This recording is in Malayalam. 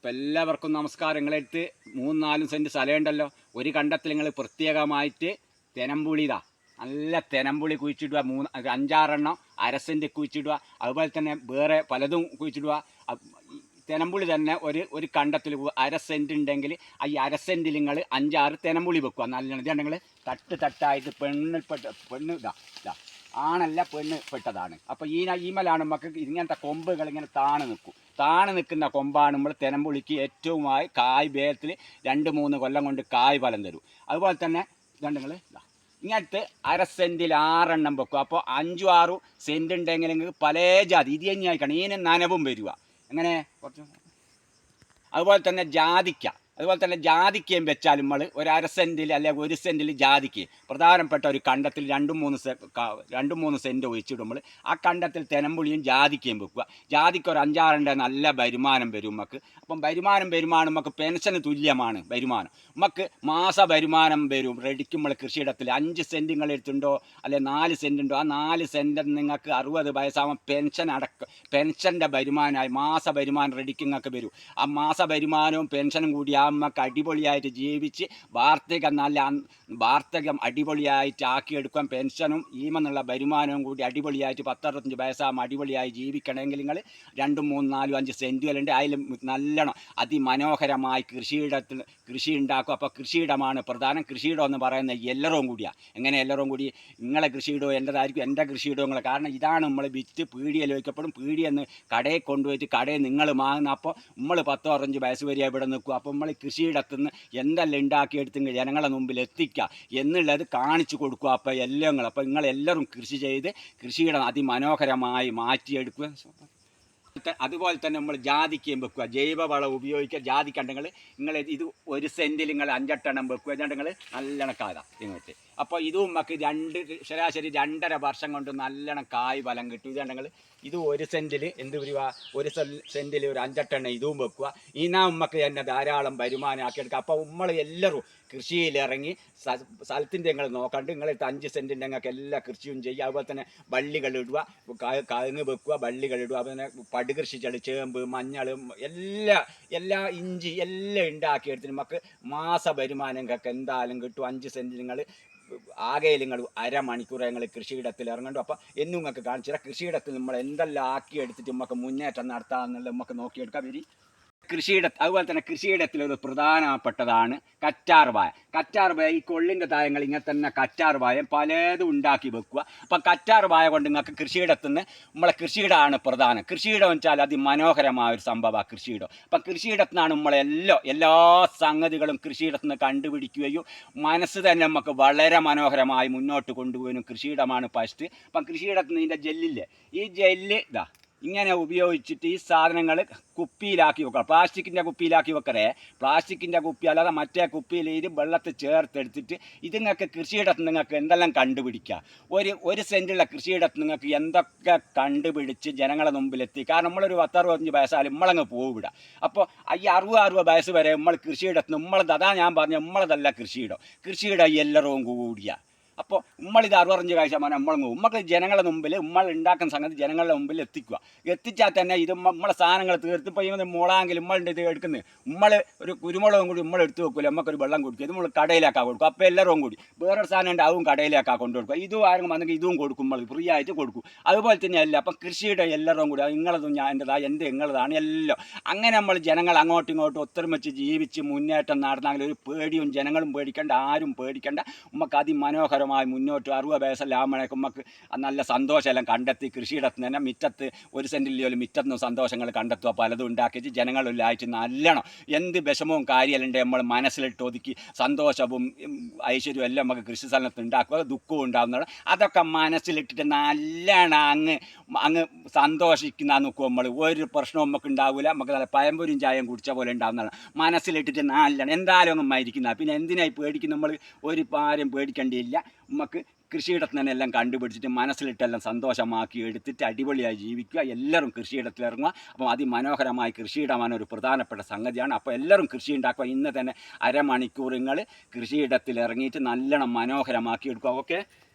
അപ്പോൾ എല്ലാവർക്കും നമസ്കാരം. നിങ്ങളെടുത്ത് 3-4 സെൻറ്റ് സ്ഥലമുണ്ടല്ലോ, ഒരു കണ്ടത്തിൽ നിങ്ങൾ പ്രത്യേകമായിട്ട് തെനമ്പുളി നല്ല തെനമ്പുളി കുഴിച്ചിടുക. 5-6 അര സെൻറ്റ് കുഴിച്ചിടുക. അതുപോലെ തന്നെ വേറെ പലതും കുഴിച്ചിടുക. തെനമ്പുളി തന്നെ ഒരു കണ്ടത്തിൽ അര സെൻറ്റ് ഉണ്ടെങ്കിൽ ഈ അര സെൻറ്റിൽ നിങ്ങൾ 5-6 തെനമ്പുളി വെക്കുക. നല്ല നിങ്ങൾ തട്ടായിട്ട് പെണ്ണ് ഇതാ ആണല്ല പെണ്ണ് പെട്ടതാണ്. അപ്പോൾ ഈമലാണ് നമുക്ക് ഇങ്ങനത്തെ കൊമ്പുകൾ ഇങ്ങനെ താണു നിൽക്കുന്ന കൊമ്പാണ് നമ്മൾ തെനമ്പുളിക്ക് ഏറ്റവുമായി കായ് വേഗത്തിൽ 2-3 കൊല്ലം കൊണ്ട് കായ് ഫലം തരും. അതുപോലെ തന്നെ നിങ്ങൾ ഇങ്ങനത്തെ അര സെൻറ്റിൽ 6 വെക്കും. അപ്പോൾ 5-6 സെൻറ്റ് ഉണ്ടെങ്കിൽ നിങ്ങൾക്ക് പല ജാതി ഇത് തന്നെയായിക്കണം. ഇതിന് നനവും വരിക എങ്ങനെ കുറച്ച്. അതുപോലെ തന്നെ ജാതിക്കയും വെച്ചാൽ നമ്മൾ ഒരു അര സെൻറ്റിൽ അല്ലെങ്കിൽ 1 സെൻറ്റിൽ ജാതിക്ക് പ്രധാനപ്പെട്ട ഒരു കണ്ടത്തിൽ 2-3 സെൻറ്റ് ഒഴിച്ചിടുമ്പോൾ ആ കണ്ടത്തിൽ തെനമ്പുളിയും ജാതിക്കയും വെക്കുക. ജാതിക്ക് ഒരു 5-6 നല്ല വരുമാനം വരും നമുക്ക്. അപ്പം വരുമാനം നമുക്ക് പെൻഷന് തുല്യമാണ് വരുമാനം. നമുക്ക് മാസ വരുമാനം വരും. റെഡിക്കുമ്പോൾ കൃഷിയിടത്തിൽ 5 സെൻറ്റ് നിങ്ങൾ എടുത്തുണ്ടോ അല്ലെങ്കിൽ 4 സെൻറ്റ് ഉണ്ടോ, ആ 4 സെൻറ്റ് നിങ്ങൾക്ക് 60 വയസ്സാകുമ്പോൾ പെൻഷൻ്റെ വരുമാനമായി മാസ വരുമാനം റെഡിക്ക് നിങ്ങൾക്ക് വരും. ആ മാസ വരുമാനവും പെൻഷനും കൂടി നമുക്ക് അടിപൊളിയായിട്ട് ജീവിച്ച് വാർദ്ധക്യം അടിപൊളിയായിട്ട് ആക്കിയെടുക്കാൻ പെൻഷനും ഈമെന്നുള്ള വരുമാനവും കൂടി അടിപൊളിയായിട്ട് 10-65 വയസ്സാകുമ്പോൾ അടിപൊളിയായി ജീവിക്കണമെങ്കിൽ നിങ്ങൾ 2-3-4-5 സെൻറ്റുകളുണ്ട്. അതിലും നല്ലോണം അതിമനോഹരമായി കൃഷി ഉണ്ടാക്കും. അപ്പോൾ കൃഷിയിടമാണ് പ്രധാനം. കൃഷിയിടം എന്ന് പറയുന്നത് എല്ലാവരും കൂടിയാണ്. എങ്ങനെ എല്ലാവരും കൂടി നിങ്ങളെ കൃഷിയിടവും എൻ്റെതായിരിക്കും, എൻ്റെ കൃഷിയിടവും. കാരണം ഇതാണ് നമ്മൾ വിറ്റ് പീടികയിൽ വയ്ക്കപ്പെടും. പീടിയെന്ന് കടയിൽ കൊണ്ടുപോയിട്ട് കടയിൽ നിങ്ങൾ വാങ്ങുന്ന. അപ്പോൾ നമ്മൾ 10-15 വയസ്സ് വരെ ഇവിടെ നിൽക്കും. അപ്പോൾ നമ്മൾ കൃഷിയിടത്തു നിന്ന് എന്തെല്ലാം ഉണ്ടാക്കിയെടുത്തെങ്കിൽ ജനങ്ങളെ മുമ്പിൽ എത്തിക്കുക എന്നുള്ളത് കാണിച്ചു കൊടുക്കുക. അപ്പോൾ അപ്പോൾ നിങ്ങളെല്ലാവരും കൃഷി ചെയ്ത് കൃഷിയിടം അതിമനോഹരമായി മാറ്റിയെടുക്കുക. അതുപോലെ തന്നെ നമ്മൾ ജാതിക്കയും വെക്കുക. ജൈവവളം ഉപയോഗിക്കുക. ജാതിക്കണ്ടെങ്കിൽ നിങ്ങൾ ഇത് 1 സെൻറ്റിൽ നിങ്ങൾ 5-8 വെക്കുക. നിങ്ങൾ നല്ലോണം കാതാ ഇങ്ങോട്ട്. അപ്പോൾ ഇതും നമുക്ക് ശരാശരി 2.5 വർഷം കൊണ്ട് നല്ലോണം കായ് ഫലം കിട്ടും. ഇതുണ്ടെങ്കിൽ ഇത് 1 സെൻറ്റിൽ എന്ത് വരിക, 1 സെൻറ്റിൽ ഒരു 5-8 ഇതും വെക്കുക. ഇനാ നമുക്ക് തന്നെ ധാരാളം വരുമാനമാക്കിയെടുക്കുക. അപ്പോൾ നമ്മൾ എല്ലാവരും കൃഷിയിലിറങ്ങി സ്ഥലത്തിൻ്റെ നിങ്ങൾ നോക്കാണ്ട് നിങ്ങൾ 5 സെൻറ്റിൻ്റെ നിങ്ങൾക്ക് എല്ലാ കൃഷിയും ചെയ്യുക. അതുപോലെ തന്നെ വള്ളികളിടുക, കവുങ്ങ് വെക്കുക, വള്ളികളിടുക. അതുപോലെ തന്നെ പടുകൃഷി ചേമ്പ്, മഞ്ഞൾ, എല്ലാ ഇഞ്ചി എല്ലാം ഉണ്ടാക്കിയെടുത്തിട്ട് നമുക്ക് മാസ വരുമാനം നിങ്ങൾക്ക് എന്തായാലും കിട്ടും. 5 സെൻറ്റ് നിങ്ങൾ ആകെ നിങ്ങൾ അരമണിക്കൂർ ഞങ്ങൾ കൃഷിയിടത്തിൽ ഇറങ്ങണ്ടു. അപ്പോൾ എന്നും നിങ്ങൾക്ക് കാണിച്ചു തരാം. കൃഷിയിടത്തിൽ നമ്മൾ എന്തെല്ലാം ആക്കിയെടുത്തിട്ട് നമുക്ക് മുന്നേറ്റം നടത്താമെന്നുള്ളത് നമുക്ക് നോക്കിയെടുക്കാം. വരി അതുപോലെ തന്നെ കൃഷിയിടത്തിലൊരു പ്രധാനപ്പെട്ടതാണ് കറ്റാർവായ. ഈ കൊള്ളിൻ്റെ തായങ്ങൾ ഇങ്ങനെ തന്നെ കറ്റാർവായ പലതും ഉണ്ടാക്കി വെക്കുക. അപ്പം കറ്റാർവായ കൊണ്ട് നിങ്ങൾക്ക് കൃഷിയിടത്തു നിന്ന് നമ്മളെ കൃഷിയിടമാണ് പ്രധാനം. കൃഷിയിടം വെച്ചാൽ അതിമനോഹരമായ ഒരു സംഭവമാണ് കൃഷിയിടം. അപ്പം കൃഷിയിടത്തു നിന്നാണ് എല്ലാ സംഗതികളും കൃഷിയിടത്തു നിന്ന് കണ്ടുപിടിക്കുകയും മനസ്സ് തന്നെ നമുക്ക് വളരെ മനോഹരമായി മുന്നോട്ട് കൊണ്ടുപോകാനും കൃഷിയിടമാണ് ഫസ്റ്റ്. അപ്പം കൃഷിയിടത്തു നിന്ന് ഇതിൻ്റെ ജെല്ലില്ലേ, ഈ ജെല്ല് ഇങ്ങനെ ഉപയോഗിച്ചിട്ട് ഈ സാധനങ്ങൾ കുപ്പിയിലാക്കി വെക്കണം. പ്ലാസ്റ്റിക്കിൻ്റെ കുപ്പിയിലാക്കി വെക്കറേ. പ്ലാസ്റ്റിക്കിൻ്റെ കുപ്പി അല്ലാതെ മറ്റേ കുപ്പിയിൽ ഇത് വെള്ളത്തിൽ ചേർത്തെടുത്തിട്ട് ഇത് നിങ്ങൾക്ക് കൃഷിയിടത്ത് നിങ്ങൾക്ക് എന്തെല്ലാം കണ്ടുപിടിക്കുക. ഒരു സെൻറ്റുള്ള കൃഷിയിടത്ത് നിങ്ങൾക്ക് എന്തൊക്കെ കണ്ടുപിടിച്ച് ജനങ്ങളെ മുമ്പിലെത്തി. കാരണം നമ്മളൊരു 10-65 വയസ്സായാലും നമ്മളങ്ങ് പോവിട. അപ്പോൾ ഈ 60 വയസ്സ് വരെ നമ്മൾ കൃഷിയിടത്ത് അതാ ഞാൻ പറഞ്ഞ നമ്മളതല്ല കൃഷിയിടം എല്ലാവരും കൂടിയ. അപ്പോൾ നമ്മളിത് 65 കാഴ്ചമാനം നമ്മൾക്ക് ജനങ്ങളുടെ മുമ്പിൽ ഉണ്ടാക്കുന്ന സംഗതി ജനങ്ങളുടെ മുമ്പിൽ എത്തിച്ചാൽ തന്നെ ഇത് നമ്മളെ സാധനങ്ങൾ തീർത്തിപ്പോൾ ഈ മുളാങ്കിലും നമ്മളുടെ ഇത് എടുക്കുന്നത് ഒരു കുരുമുളകും കൂടി എടുത്ത് വെക്കില്ല. നമുക്കൊരു വെള്ളം കൊടുക്കും. ഇത് നമ്മൾ കടയിലേക്കാണ് കൊടുക്കും. അപ്പോൾ എല്ലാവരും കൂടി വേറൊരു സാധനം ഉണ്ട് അതും കടയിലേക്കാണ് കൊണ്ടു കൊടുക്കുക. ഇതും ആരെങ്കിലും വന്നെങ്കിൽ ഇതും കൊടുക്കും, നമ്മൾ ഫ്രീ ആയിട്ട് കൊടുക്കും. അതുപോലെ തന്നെയല്ല. അപ്പം കൃഷിയുടെ എല്ലാവരും കൂടി നിങ്ങളതും നിങ്ങളതാണ് എല്ലാം. അങ്ങനെ നമ്മൾ ജനങ്ങൾ അങ്ങോട്ടും ഇങ്ങോട്ടും ഒത്തൊരുമിച്ച് ജീവിച്ച് മുന്നേറ്റം നടന്നെങ്കിൽ ഒരു പേടിയും ജനങ്ങളും പേടിക്കേണ്ട, ആരും പേടിക്കേണ്ട. നമുക്ക് അതിമനോഹരമായി മുന്നോട്ട് 60 വയസ്സെല്ലാകുമ്പോഴേക്കും നമുക്ക് നല്ല സന്തോഷമെല്ലാം കണ്ടെത്തി കൃഷിയിടത്ത് തന്നെ മിറ്റത്ത് 1 സെൻറ്റിൽ മിറ്റത്ത് സന്തോഷങ്ങൾ കണ്ടെത്തുക. പലതും ഉണ്ടാക്കിയിട്ട് ജനങ്ങളിലായിട്ട് നല്ലോണം എന്ത് വിഷമവും കാര്യമുണ്ട് നമ്മൾ മനസ്സിലിട്ട് ഒതുക്കി സന്തോഷവും ഐശ്വര്യവും എല്ലാം നമുക്ക് കൃഷി സ്ഥലത്ത് ഉണ്ടാക്കുക. ദുഃഖവും ഉണ്ടാകുന്നതാണ്. അതൊക്കെ മനസ്സിലിട്ടിട്ട് നല്ലോണം അങ്ങ് സന്തോഷിക്കുന്ന നോക്കുക. നമ്മൾ ഒരു പ്രശ്നവും നമുക്ക് ഉണ്ടാവില്ല. നമുക്ക് നല്ല പഴംപൊരിയും ചായയും കുടിച്ച പോലെ ഉണ്ടാകുന്നതാണ്. മനസ്സിലിട്ടിട്ട് നല്ലോണം എന്തായാലും അങ്ങ് മരിക്കുന്ന. പിന്നെ എന്തിനായി പേടിക്കും? നമ്മൾ ഒരു ആരും പേടിക്കേണ്ടിയില്ല. നമുക്ക് കൃഷിയിടത്ത് തന്നെ എല്ലാം കണ്ടുപിടിച്ചിട്ട് മനസ്സിലിട്ടെല്ലാം സന്തോഷമാക്കി എടുത്തിട്ട് അടിപൊളിയായി ജീവിക്കുക. എല്ലാവരും കൃഷിയിടത്തിലിറങ്ങുക. അപ്പം അതിമനോഹരമായി കൃഷിയിടമാണ് ഒരു പ്രധാനപ്പെട്ട സംഗതിയാണ്. അപ്പോൾ എല്ലാവരും കൃഷി ഉണ്ടാക്കുക. ഇന്ന് തന്നെ അരമണിക്കൂർ നിങ്ങൾ കൃഷിയിടത്തിലിറങ്ങിയിട്ട് നല്ലോണം മനോഹരമാക്കി എടുക്കുക. ഓക്കെ.